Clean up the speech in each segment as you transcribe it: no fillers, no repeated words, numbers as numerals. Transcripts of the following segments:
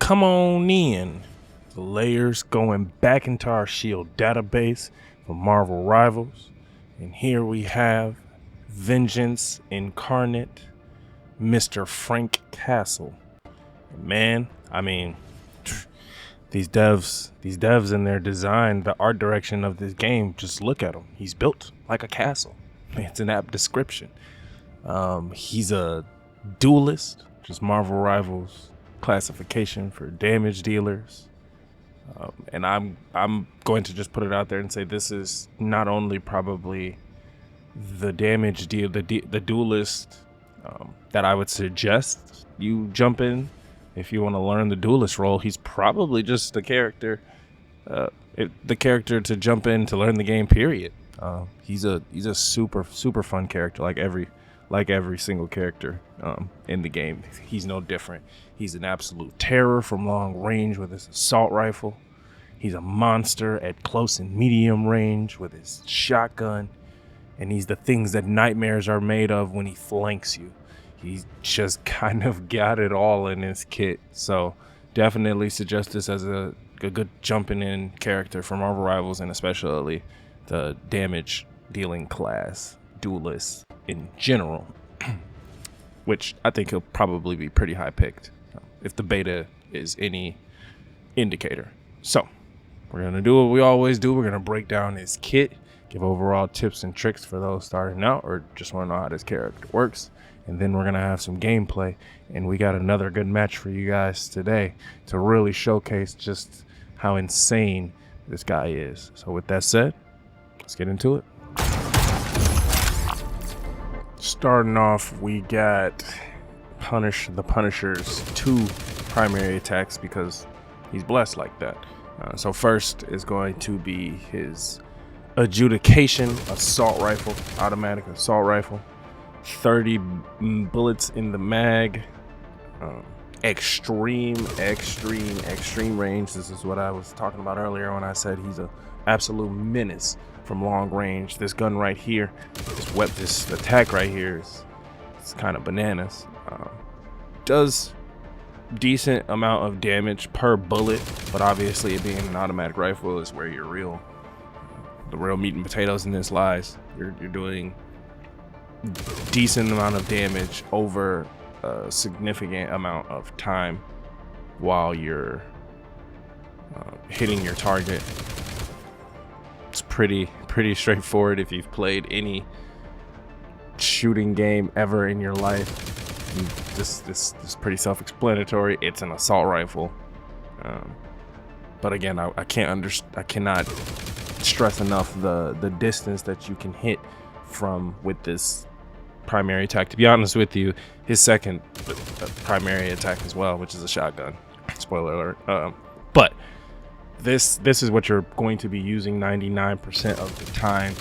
Come on in. The Lair's going back into our S.H.I.E.L.D. database for Marvel Rivals. And here we have Vengeance Incarnate, Mr. Frank Castle. Man, I mean, these devs in their design, the art direction of this game, just look at him. He's built like a castle. It's an apt description. He's a duelist, just Marvel Rivals classification for damage dealers. And I'm going to just put it out there and say this is not only probably the damage deal, the duelist that I would suggest you jump in if you want to learn the duelist role. He's probably just the character to jump in to learn the game. Period. He's a super fun character, like every single character in the game. He's no different. He's an absolute terror from long range with his assault rifle. He's a monster at close and medium range with his shotgun. And he's the things that nightmares are made of when he flanks you. He's just kind of got it all in his kit. So definitely suggest this as a good jumping in character for Marvel Rivals, and especially the damage dealing class duelist in general, which I think he'll probably be pretty high picked if the beta is any indicator. So we're going to do what we always do. We're going to break down his kit, give overall tips and tricks for those starting out or just want to know how this character works. And then we're going to have some gameplay. And we got another good match for you guys today to really showcase just how insane this guy is. So with that said, let's get into it. Starting off, we got the Punisher's two primary attacks because he's blessed like that. So first is going to be his adjudication assault rifle, automatic assault rifle, 30 bullets in the mag, extreme range. This is what I was talking about earlier when I said he's an absolute menace from long range. This gun right here, this attack right here it's kind of bananas. Does decent amount of damage per bullet, but obviously it being an automatic rifle is where the real meat and potatoes in this lies. You're doing decent amount of damage over a significant amount of time while you're hitting your target. It's pretty straightforward if you've played any shooting game ever in your life. This is pretty self-explanatory. It's an assault rifle, but again, I cannot stress enough the distance that you can hit from with this primary attack. To be honest with you, his second primary attack as well, which is a shotgun. Spoiler alert. But this is what you're going to be using 99% of the time,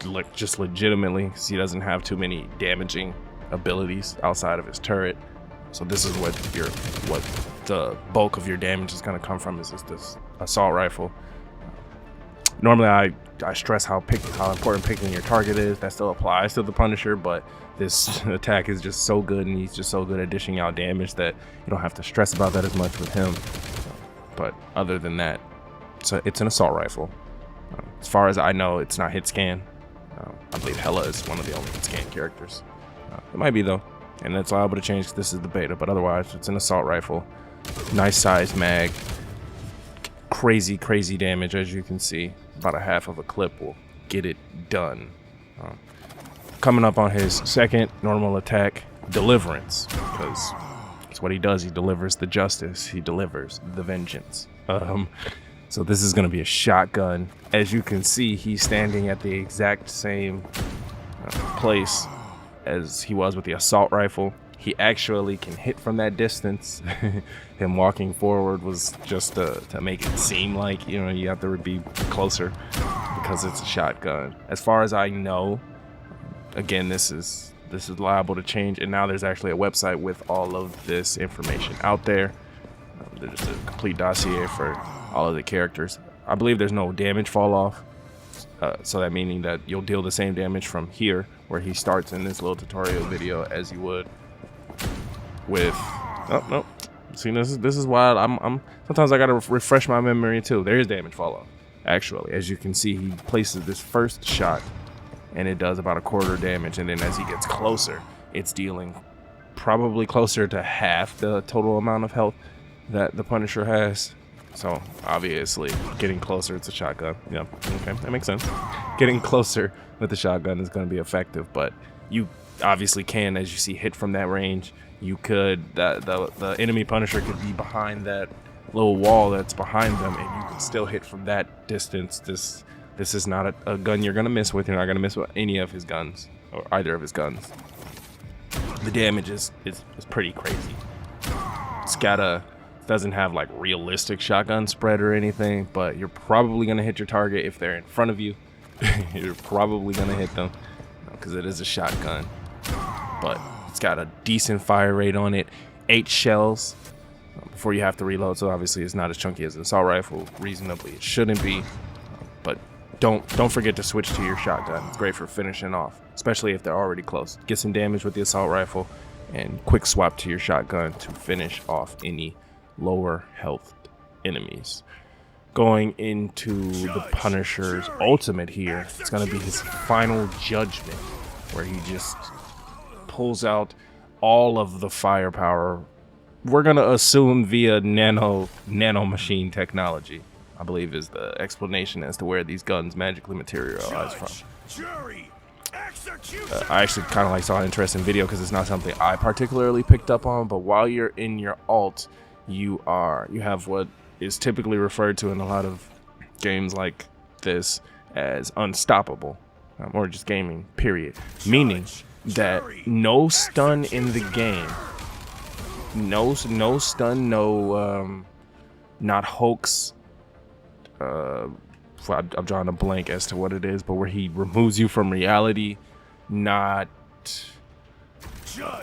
like just legitimately, because he doesn't have too many damaging abilities outside of his turret. So this is what the bulk of your damage is going to come from, is this assault rifle. Normally I stress how important picking your target is. That still applies to the Punisher, but this attack is just so good, and he's just so good at dishing out damage that you don't have to stress about that as much with him. But other than that, it's an assault rifle. As far as I know, it's not hit scan. I believe Hela is one of the only hit scan characters. It might be though, and that's liable to change because this is the beta, but otherwise it's an assault rifle. Nice size mag, crazy damage. As you can see, about a half of a clip will get it done. Coming up on his second normal attack, deliverance, because that's what he does. He delivers the justice, he delivers the vengeance. So this is going to be a shotgun. As you can see, he's standing at the exact same place as he was with the assault rifle. He actually can hit from that distance. Him walking forward was just to make it seem like, you have to be closer because it's a shotgun. As far as I know, again, this is liable to change, and now there's actually a website with all of this information out there. There's a complete dossier for all of the characters. I believe there's no damage fall off. So that meaning that you'll deal the same damage from here, where he starts in this little tutorial video, as you would with See, this is why I'm sometimes I gotta refresh my memory too. There is damage fall off. Actually, as you can see, he places this first shot, and it does about a quarter damage, and then as he gets closer, it's dealing probably closer to half the total amount of health that the Punisher has. So obviously, getting closer, it's a shotgun. Yeah, okay, that makes sense. Getting closer with the shotgun is going to be effective, but you obviously can, as you see, hit from that range. You could, the enemy Punisher could be behind that little wall that's behind them, and you can still hit from that distance. This is not a gun you're going to miss with. You're not going to miss with any of his guns, or either of his guns. The damage is pretty crazy. It's doesn't have like realistic shotgun spread or anything, but you're probably going to hit your target if they're in front of you. You're probably going to hit them because it is a shotgun, but it's got a decent fire rate on it. 8 shells before you have to reload, so obviously it's not as chunky as an assault rifle. Reasonably, it shouldn't be, but don't forget to switch to your shotgun. It's great for finishing off, especially if they're already close. Get some damage with the assault rifle and quick swap to your shotgun to finish off any lower health enemies. Going into the Punisher's ultimate here, it's going to be his final judgment, where he just pulls out all of the firepower. We're going to assume via nano machine technology, I believe, is the explanation as to where these guns magically materialize from. I actually kind of like saw an interesting video because it's not something I particularly picked up on, but while you're in your alt, you have what is typically referred to in a lot of games like this as unstoppable, or just gaming, period. Meaning that no stun in the game, no stun, not hoax. I'm drawing a blank as to what it is, but where he removes you from reality, not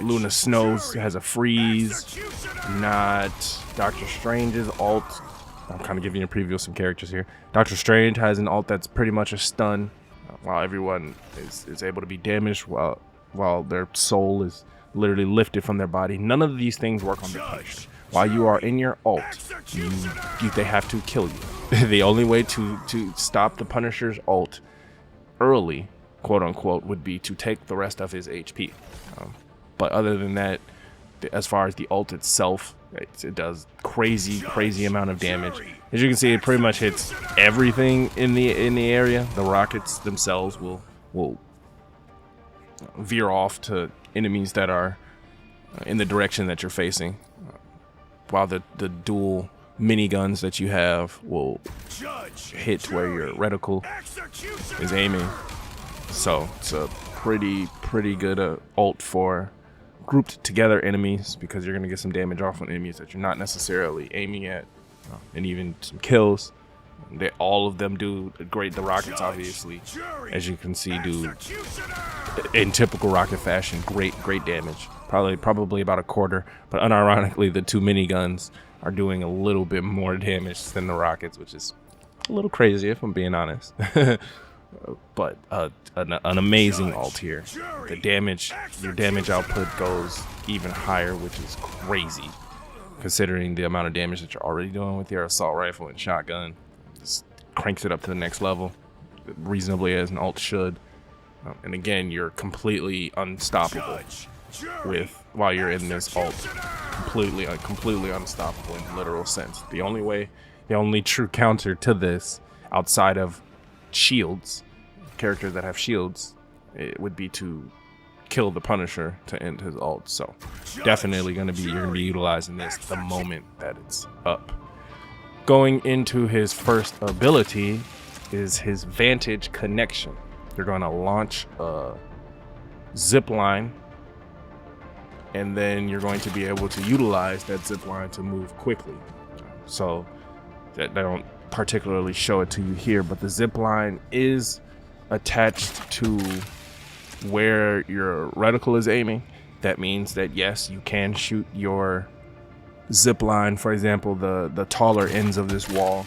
Luna Snow's has a freeze, not Doctor Strange's alt. I'm kind of giving you a preview of some characters here. Doctor Strange has an alt that's pretty much a stun, while everyone is able to be damaged while their soul is literally lifted from their body. None of these things work on the Punisher. While you are in your alt, they have to kill you. The only way to stop the Punisher's alt early, quote unquote, would be to take the rest of his HP. But other than that, as far as the ult itself, it does crazy amount of damage. As you can see, it pretty much hits everything in the area. The rockets themselves will veer off to enemies that are in the direction that you're facing, while the dual miniguns that you have will hit where your reticle is aiming. So it's a pretty good ult for grouped together enemies, because you're going to get some damage off on enemies that you're not necessarily aiming at, and even some kills. All of them do great. The rockets, obviously, as you can see, do in typical rocket fashion great damage. Probably about a quarter, but unironically, the 2 miniguns are doing a little bit more damage than the rockets, which is a little crazy if I'm being honest. But an amazing ult here. Your damage output goes even higher, which is crazy considering the amount of damage that you're already doing with your assault rifle and shotgun. Just cranks it up to the next level, reasonably, as an ult should. And again, you're completely unstoppable while you're in this ult. Completely unstoppable in the literal sense. The only true counter to this, outside of shields, characters that have shields, it would be to kill the Punisher to end his ult. So definitely you're gonna be utilizing this the moment that it's up. Going into his first ability is his Vantage Connection. You're going to launch a zip line, and then you're going to be able to utilize that zip line to move quickly. So they don't particularly show it to you here, but the zip line is attached to where your reticle is aiming. That means that yes, you can shoot your zip line, for example, the taller ends of this wall,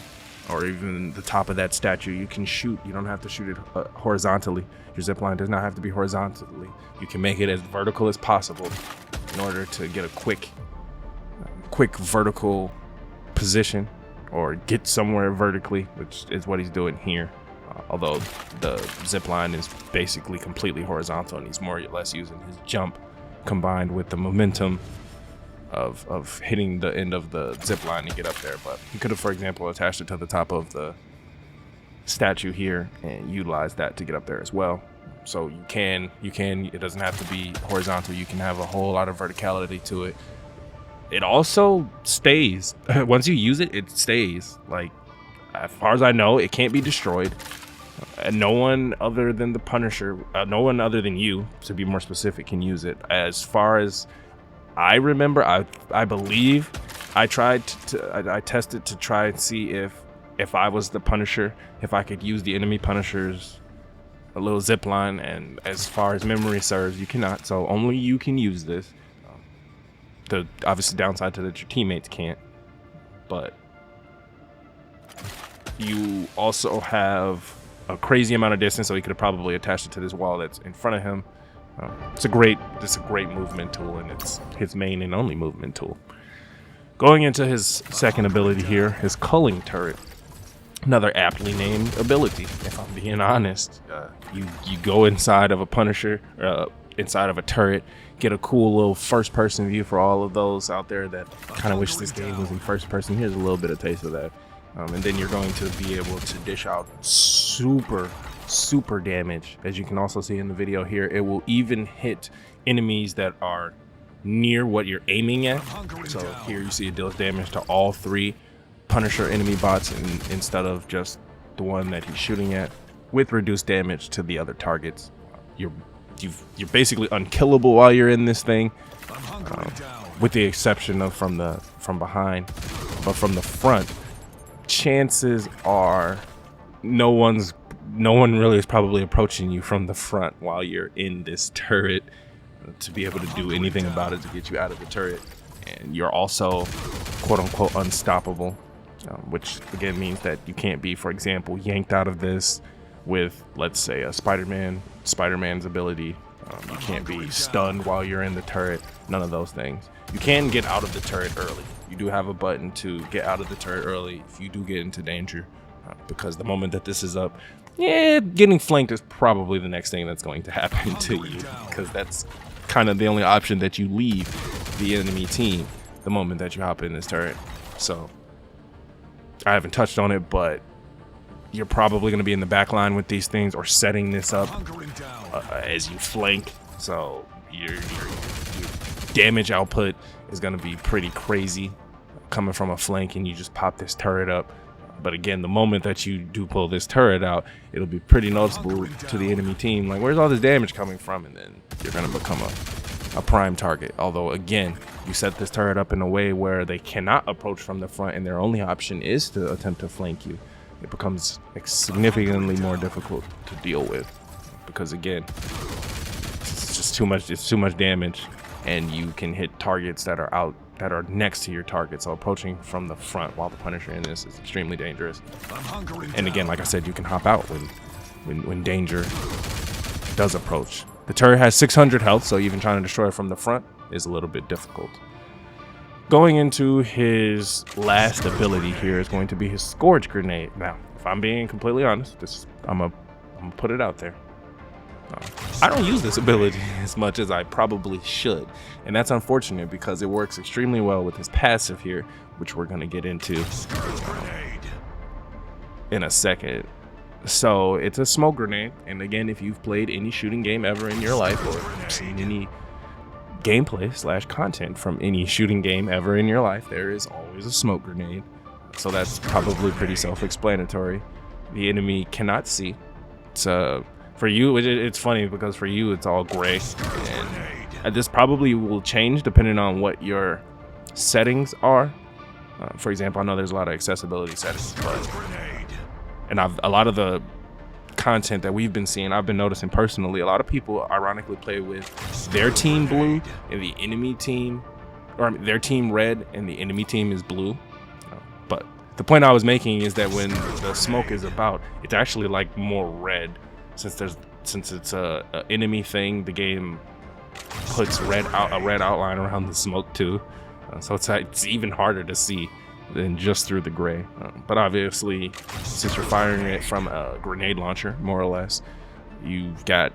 or even the top of that statue. You can shoot. You don't have to shoot it horizontally. Your zip line does not have to be horizontally. You can make it as vertical as possible in order to get a quick quick vertical position or get somewhere vertically, which is what he's doing here. Although the zip line is basically completely horizontal, and he's more or less using his jump combined with the momentum of hitting the end of the zip line to get up there. But he could have, for example, attached it to the top of the statue here and utilized that to get up there as well. So you can, it doesn't have to be horizontal. You can have a whole lot of verticality to it. It also stays. Once you use it, it stays. Like, as far as I know, it can't be destroyed. And no one other than the Punisher, no one other than you, to be more specific, can use it. As far as I remember, I believe I tried I tested to try and see if I was the Punisher, if I could use the enemy Punisher's a little zip line, and as far as memory serves, you cannot. So only you can use this. The obviously downside to that your teammates can't, but you also have a crazy amount of distance, so he could have probably attached it to this wall that's in front of him. It's a great movement tool, and it's his main and only movement tool. Going into his second ability here, his culling turret. Another aptly named ability, if I'm being honest. You go inside of a Punisher, inside of a turret, get a cool little first-person view for all of those out there that kind of wish this game was in first person. Here's a little bit of taste of that. And then you're going to be able to dish out super damage. As you can also see in the video here, it will even hit enemies that are near what you're aiming at. So here you see it deals damage to all 3 Punisher enemy bots instead of just the one that he's shooting at, with reduced damage to the other targets. You're basically unkillable while you're in this thing, with the exception of from behind. But from the front, chances are no one really is probably approaching you from the front while you're in this turret to be able to do anything about it to get you out of the turret. And you're also quote unquote unstoppable, which again means that you can't be, for example, yanked out of this with, let's say, a Spider-Man's ability. You can't be stunned while you're in the turret. None of those things. You can get out of the turret early. You do have a button to get out of the turret early if you do get into danger, because the moment that this is up, getting flanked is probably the next thing that's going to happen to you, because that's kind of the only option that you leave the enemy team the moment that you hop in this turret. So I haven't touched on it, but you're probably going to be in the back line with these things or setting this up as you flank. So your damage output is going to be pretty crazy coming from a flank, and you just pop this turret up. But again, the moment that you do pull this turret out, it'll be pretty noticeable to the enemy team. Like, where's all this damage coming from? And then you're going to become a prime target. Although, again, you set this turret up in a way where they cannot approach from the front, and their only option is to attempt to flank you. It becomes significantly more difficult to deal with, because again, it's just too much. It's too much damage, and you can hit targets that are next to your target. So approaching from the front while the Punisher in this is extremely dangerous. And again, like I said, you can hop out when danger does approach. The turret has 600 health, so even trying to destroy it from the front is a little bit difficult. Going into his last ability here is going to be his Scourge Grenade. Now, if I'm being completely honest, I'm gonna put it out there. I don't use this ability as much as I probably should, and that's unfortunate because it works extremely well with his passive here, which we're going to get into in a second. So it's a smoke grenade, and again, if you've played any shooting game ever in your life, or seen any gameplay / content from any shooting game ever in your life, there is always a smoke grenade. So that's probably pretty self-explanatory. The enemy cannot see. For you, it's funny because for you it's all gray, and this probably will change depending on what your settings are. For example, I know there's a lot of accessibility settings, and a lot of the content that we've been seeing, I've been noticing personally, a lot of people ironically play with their team blue and the enemy team, or their team red and the enemy team is blue. But the point I was making is that when the smoke is about, it's actually like more red. Since it's a enemy thing, the game puts a red outline around the smoke too. So it's even harder to see than just through the gray. But obviously, since you're firing it from a grenade launcher, more or less, you've got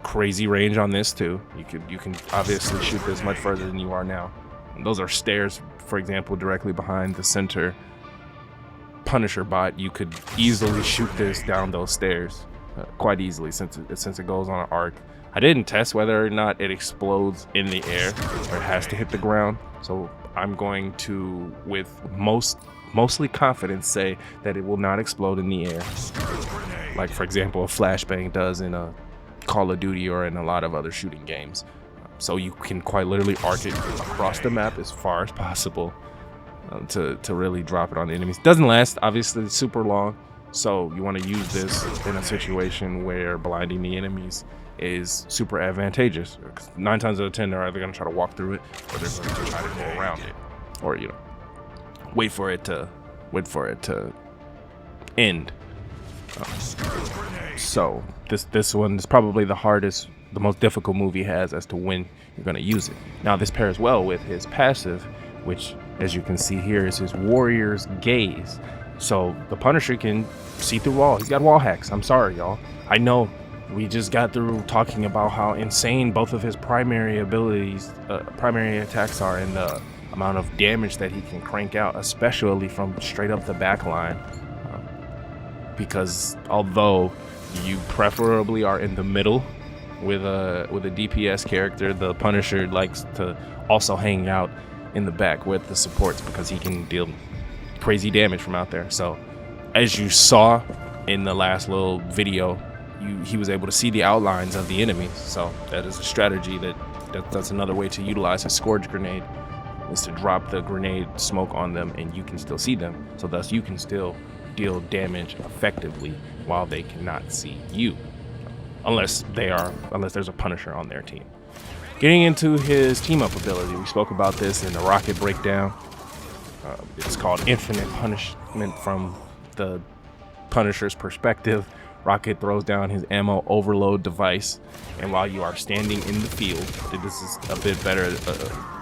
crazy range on this too. You can obviously shoot this much further than you are now. And those are stairs, for example, directly behind the center Punisher bot. You could easily shoot this down those stairs quite easily since it goes on an arc. I didn't test whether or not it explodes in the air or it has to hit the ground, so I'm going to, with mostly confidence, say that it will not explode in the air, like for example a flashbang does in a Call of Duty or in a lot of other shooting games. So you can quite literally arc it across the map as far as possible to really drop it on the enemies. Doesn't last, obviously, it's super long, so you want to use this in a situation where blinding the enemies is super advantageous. 9 times out of 10 they're either going to try to walk through it or they're going to try to go around it, or wait for it to end. So this one is probably the most difficult move he has as to when you're going to use it. Now this pairs well with his passive, which as you can see here is his Warrior's Gaze. So the Punisher can see through wall. He's got wall hacks. I'm sorry, y'all. I know we just got through talking about how insane both of his primary abilities, primary attacks are, and the amount of damage that he can crank out, especially from straight up the back line. Because although you preferably are in the middle with a DPS character, the Punisher likes to also hang out in the back with the supports because he can deal crazy damage from out there. So as you saw in the last little video, he was able to see the outlines of the enemies. So that is a strategy that's another way to utilize a Scourge Grenade, is to drop the grenade smoke on them and you can still see them. So thus you can still deal damage effectively while they cannot see you, unless there's a Punisher on their team. Getting into his team up ability, we spoke about this in the Rocket breakdown. It's called Infinite Punishment from the Punisher's perspective. Rocket throws down his ammo overload device, and while you are standing in the field, this is a bit better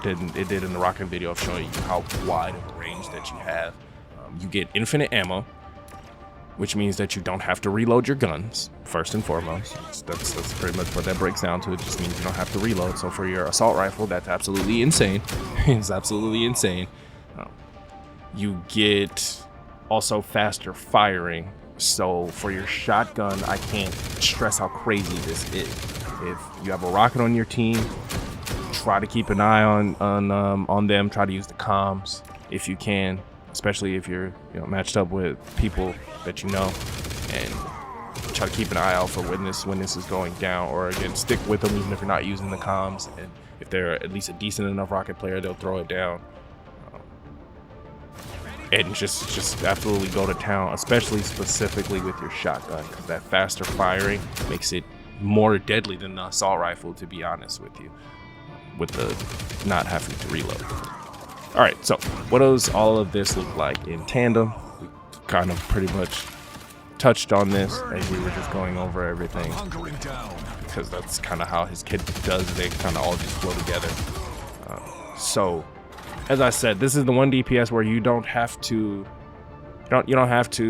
than it did in the Rocket video of showing you how wide of a range that you have. You get infinite ammo, which means that you don't have to reload your guns, first and foremost. That's pretty much what that breaks down to. It just means you don't have to reload. So for your assault rifle, that's absolutely insane. It's absolutely insane. You get also faster firing. So for your shotgun, I can't stress how crazy this is. If you have a rocket on your team, try to keep an eye on them. Try to use the comms if you can, especially if you're matched up with people that you know, and try to keep an eye out for when this is going down. Or again, stick with them even if you're not using the comms, and if they're at least a decent enough rocket player, they'll throw it down. And just absolutely go to town, especially specifically with your shotgun, because that faster firing makes it more deadly than the assault rifle, to be honest with you, with the not having to reload. All right, so what does all of this look like in tandem? We kind of pretty much touched on this as we were just going over everything, because that's kind of how his kit does. They kind of all just flow together. So as I said, this is the one DPS where you don't have to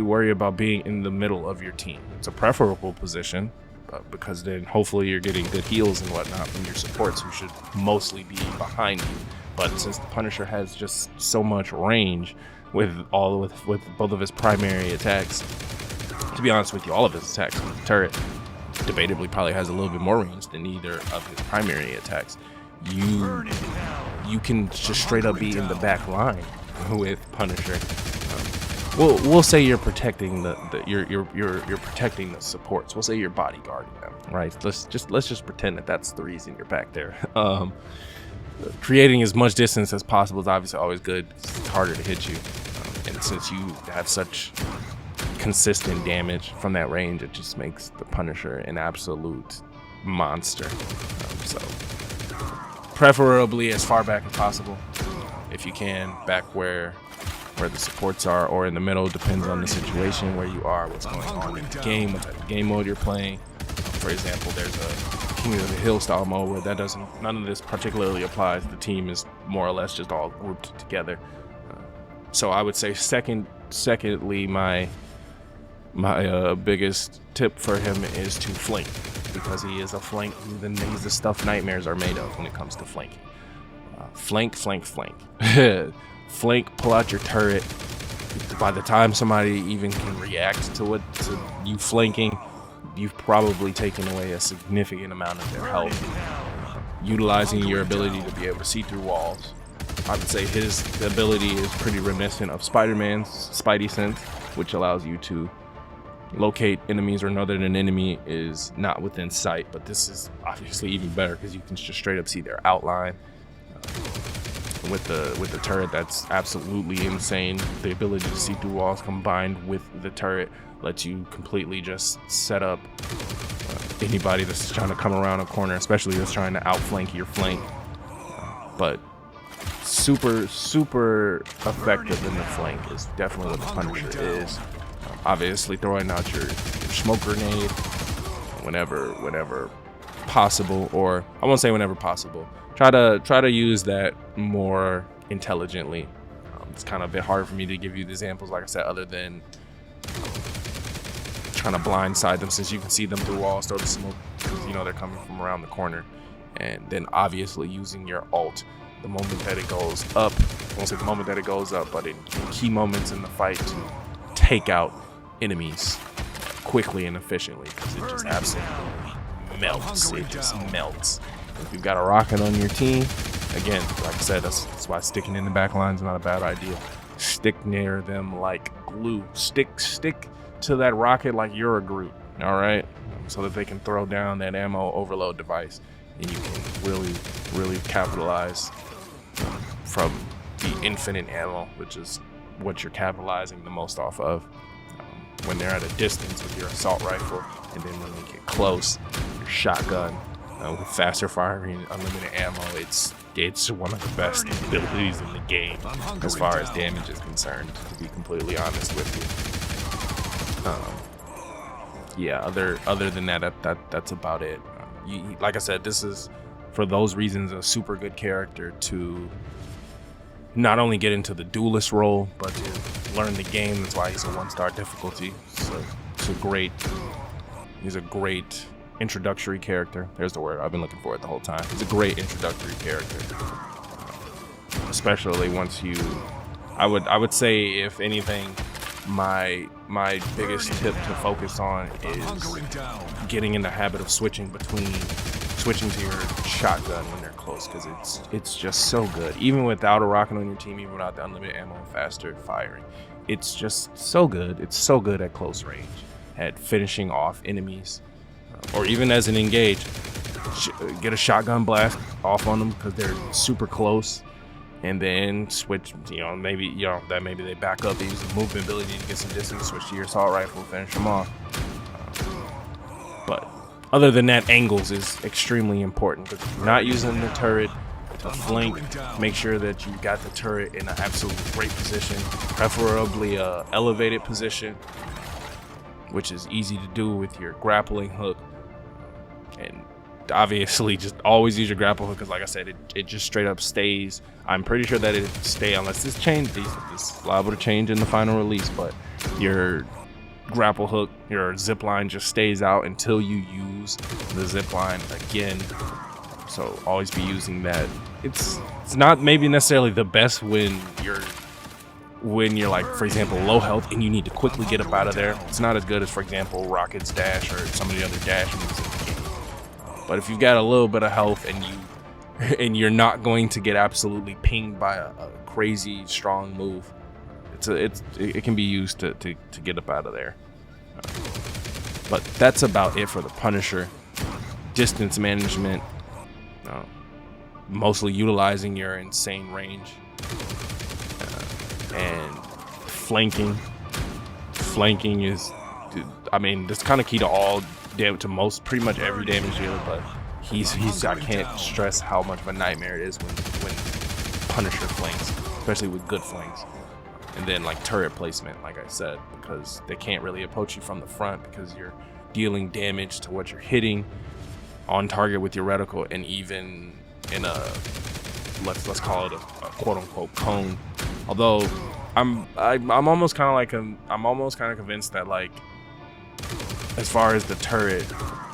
worry about being in the middle of your team. It's a preferable position, because then hopefully you're getting good heals and whatnot from your supports, who should mostly be behind you. But since the Punisher has just so much range with both of his primary attacks, to be honest with you, all of his attacks on the turret debatably probably has a little bit more range than either of his primary attacks. You can just straight up be in the back line with Punisher. We'll say you're protecting you're protecting the supports. We'll say you're bodyguarding them, right? Let's just pretend that's the reason you're back there. Creating as much distance as possible is obviously always good. It's harder to hit you, and since you have such consistent damage from that range, it just makes the Punisher an absolute monster. So preferably as far back as possible, if you can, back where the supports are, or in the middle. Depends on the situation, where you are, what's going on in the game, what type of game mode you're playing. For example, there's a King of the Hill style mode where none of this particularly applies. The team is more or less just all grouped together. So I would say secondly, my biggest tip for him is to flank, because he is a flank. He's the stuff nightmares are made of when it comes to flanking. Flank. Flank, pull out your turret. By the time somebody even can react to you flanking, you've probably taken away a significant amount of their health. Utilizing your ability to be able to see through walls. I would say his ability is pretty reminiscent of Spider-Man's Spidey sense, which allows you to locate enemies or know that an enemy is not within sight. But this is obviously even better because you can just straight up see their outline. With the turret, that's absolutely insane. The ability to see through walls combined with the turret lets you completely just set up anybody that's trying to come around a corner, especially that's trying to outflank your flank. But super effective in the flank is definitely what the Punisher is. Obviously throwing out your smoke grenade whenever possible, or I won't say whenever possible. Try to use that more intelligently. It's kind of a bit hard for me to give you the examples, like I said, other than trying to blindside them, since you can see them through walls, throw the smoke, because you know they're coming from around the corner. And then obviously using your ult the moment that it goes up. I won't say the moment that it goes up, but in key moments in the fight to take out enemies quickly and efficiently, because it just absolutely melts. It just melts. If you've got a rocket on your team, again, like I said, that's why sticking in the back line is not a bad idea. Stick near them like glue. Stick to that rocket like you're a Groot, all right? So that they can throw down that ammo overload device, and you can really capitalize from the infinite ammo, which is what you're capitalizing the most off of when they're at a distance with your assault rifle, and then when they get close, your shotgun. With faster firing, unlimited ammo, it's one of the best abilities in the game as far as damage is concerned, to be completely honest with you. Yeah, other than that's about it. Like I said, this is, for those reasons, a super good character to not only get into the duelist role, but to learn the game. That's why he's a 1-star difficulty. So he's a great introductory character. There's the word I've been looking for it the whole time. He's a great introductory character, especially once you. I would say, if anything, my biggest tip to focus on is getting in the habit of switching to your shotgun when they're close, because it's just so good. Even without a rocket on your team, even without the unlimited ammo and faster firing, it's just so good. It's so good at close range, at finishing off enemies. Or even as an engage, get a shotgun blast off on them because they're super close, and then switch. Maybe they back up. They use the movement ability to get some distance. Switch to your assault rifle, finish them off. But other than that, angles is extremely important, because if you're not using the turret to flank, make sure that you got the turret in an absolutely great position, preferably a elevated position, which is easy to do with your grappling hook. And obviously just always use your grapple hook, because like I said, it just straight up stays. I'm pretty sure that it stay, unless this change, this is liable to change in the final release, but your grapple hook, your zip line just stays out until you use the zip line again. So always be using that. It's not maybe necessarily the best when you're like, for example, low health and you need to quickly get up out of there. It's not as good as, for example, Rocket's dash or some of the other dash moves in the game. But if you've got a little bit of health and you're not going to get absolutely pinged by a crazy strong move, it can be used to get up out of there. But that's about it for the Punisher. Distance management, mostly utilizing your insane range, and flanking. Flanking is, I mean, that's kind of key to pretty much every damage dealer, but I can't stress how much of a nightmare it is when Punisher flanks, especially with good flanks. And then like turret placement, like I said, because they can't really approach you from the front because you're dealing damage to what you're hitting. on target with your reticle, and even in a let's call it a quote unquote cone. Although I'm almost kind of convinced that, like, as far as the turret,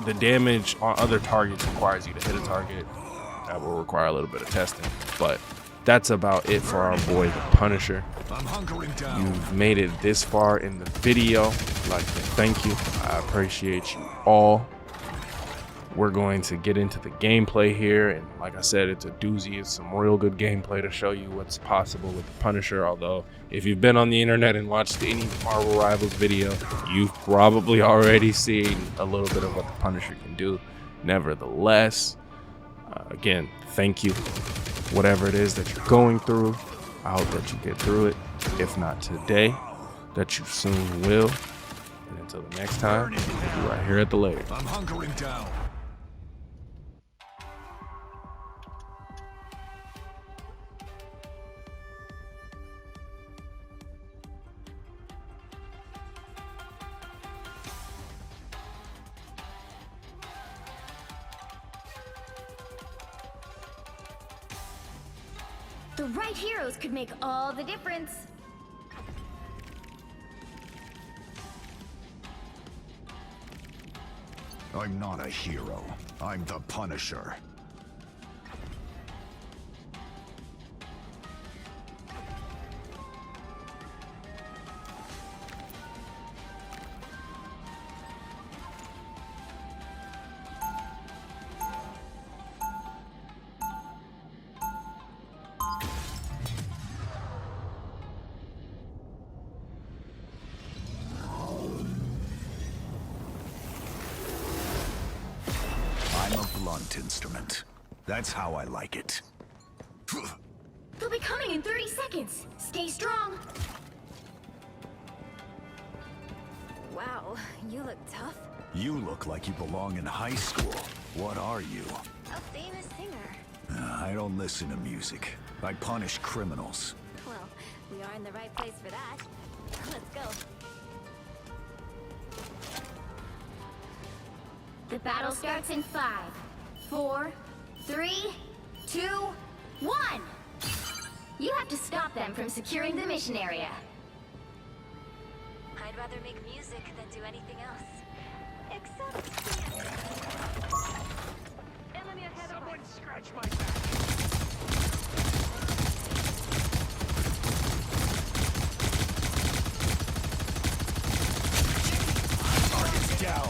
the damage on other targets requires you to hit a target. That will require a little bit of testing, but that's about it for our boy the Punisher. You've made it this far in the video. I'd like to thank you. I appreciate you all. We're going to get into the gameplay here, and like I said, it's a doozy. It's some real good gameplay to show you what's possible with the Punisher. Although if you've been on the internet and watched any Marvel Rivals video, you've probably already seen a little bit of what the Punisher can do. Nevertheless, again, thank you. Whatever it is that you're going through, I hope that you get through it. If not today, that you soon will. And until the next time, we'll be right here at the Lair. I'm hunkering down. The right heroes could make all the difference. I'm not a hero. I'm the Punisher. I'm a blunt instrument. That's how I like it. They'll be coming in 30 seconds. Stay strong. Wow, you look tough. You look like you belong in high school. What are you? A famous singer. I don't listen to music. I punish criminals. Well, we are in the right place for that. Let's go. The battle starts in 5, 4, 3, 2, 1! You have to stop them from securing the mission area. I'd rather make music than do anything else. Except... enemy ahead of us. Someone scratch my back! Target's down!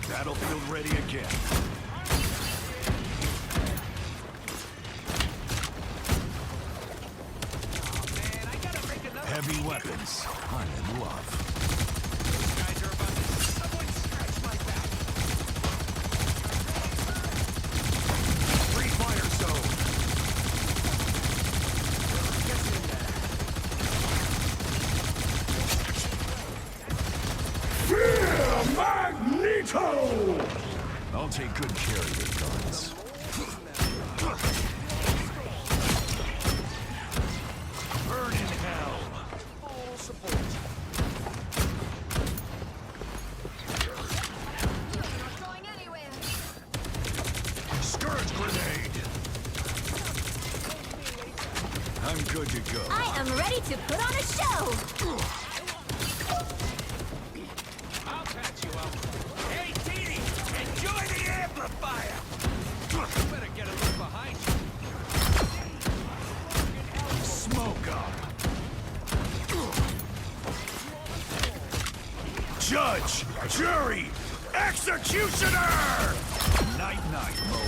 Battlefield ready again. Heavy weapons. I'm in love. Guys are about to... Someone scratch my back. Free fire zone. Fear Magneto! I'll take good care of your guns. Burn in hell. Full support. Not going anywhere. Scourge grenade. I'm good to go. I am ready to put on a show! I'll patch you up. Hey, Dee, enjoy the amplifier. You better get a look behind you. Smoke up. Judge, jury, executioner. Night, night, Mo.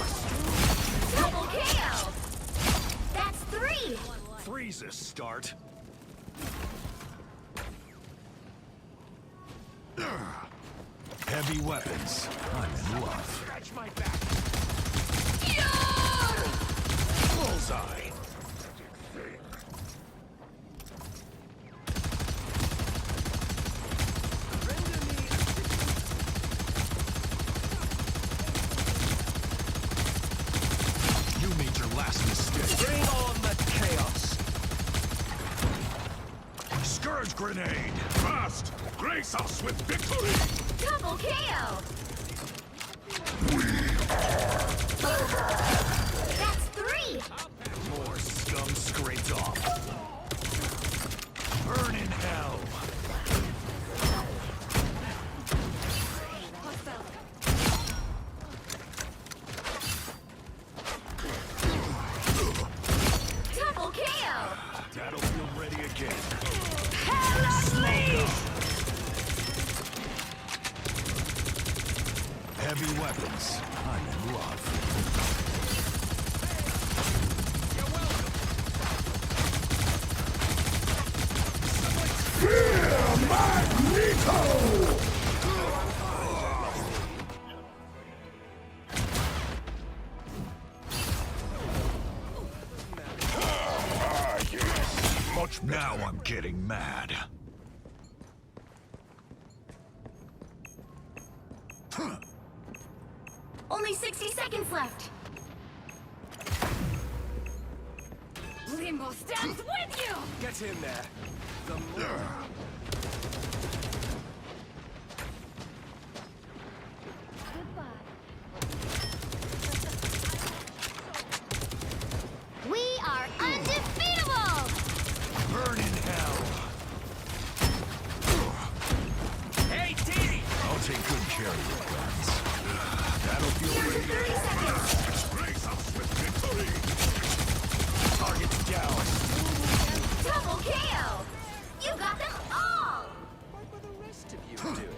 Double KO! That's 3! Three's a start. Heavy weapons. I'm in love. Scratch my back. Bullseye. Render me You made your last mistake. Bring on the chaos. Scourge grenade. Fast. Grace us with victory. Double KO! That's 3! More scum scraped off. Burn in hell. Double KO! Battlefield ready again. Heavy weapons. I'm in love. You're welcome. Much now I'm getting mad. Only 60 seconds left! Limbo stands with you! Get in there. The more. We are undefeatable! Burn in hell. Hey, Dee! I'll take good care of your friends. Battlefield ready. 30 seconds! Grace us with victory. Target's down. Double KO! You got them all! What were the rest of you doing?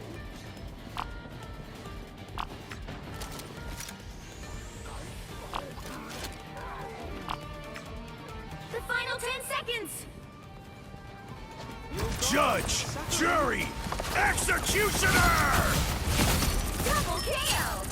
The final 10 seconds! Judge, jury, executioner! Double KO!